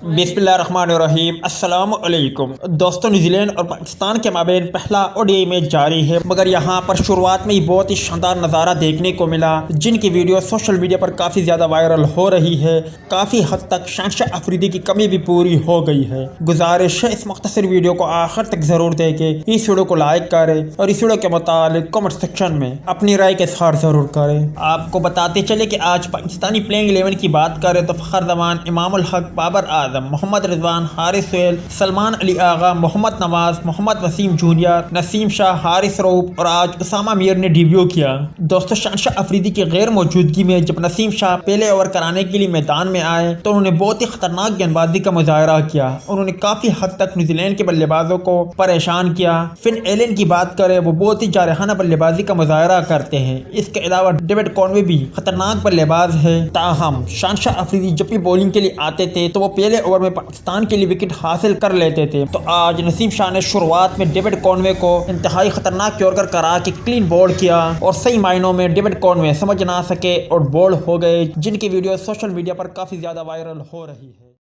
बिस्मिल्लाहिर्रहमानिर्रहीम। अस्सलाम वालेकुम दोस्तों, न्यूजीलैंड और पाकिस्तान के माबेन पहला ओडीआई मैच जारी है, मगर यहाँ पर शुरुआत में ही बहुत ही शानदार नज़ारा देखने को मिला, जिनकी वीडियो सोशल मीडिया पर काफ़ी ज़्यादा वायरल हो रही है। काफ़ी हद तक शानशाह अफरीदी की कमी भी पूरी हो गई है। गुजारिश है इस मुख्तसर वीडियो को आखिर तक ज़रूर देखें, इस वीडियो को लाइक करें और इस वीडियो के मुतालिक कमेंट सेक्शन में अपनी राय के इज़हार ज़रूर करें। आपको बताते चले कि आज पाकिस्तानी प्लेइंग 11 की बात करें तो फ़खर जमान, इमामुल हक, बाबर आजम, मोहम्मद रिजवान, हारिस सोहेल, सलमान अली आगा, मोहम्मद नवाज, मोहम्मद वसीम जूनियर, नसीम शाह, हारिस रऊफ और आज उसामा मीर ने डेब्यू किया। दोस्तों, शानशाह अफरीदी की गैर मौजूदगी में जब नसीम शाह पहले ओवर कराने के लिए मैदान में आए तो उन्होंने बहुत ही खतरनाक गेंदबाजी का मुजाहरा किया। उन्होंने काफ़ी हद तक न्यूजीलैंड के बल्लेबाजों को परेशान किया। फिन एलन की बात करें, वो बहुत ही जारहाना बल्लेबाजी का मुजाहरा करते हैं। इसके अलावा डेविड कॉनवे भी खतरनाक बल्लेबाज है। ताहम शानशाह अफरीदी जब भी बॉलिंग के लिए आते थे तो वो पहले ओवर में पाकिस्तान के लिए विकेट हासिल कर लेते थे। तो आज नसीम शाह ने शुरुआत में डेविड कॉनवे को इंतहाई खतरनाक यॉर्कर करा के क्लीन बॉल किया और सही मायनों में डेविड कॉनवे समझ ना सके और बॉल हो गए, जिनकी वीडियो सोशल मीडिया पर काफ़ी ज़्यादा वायरल हो रही है।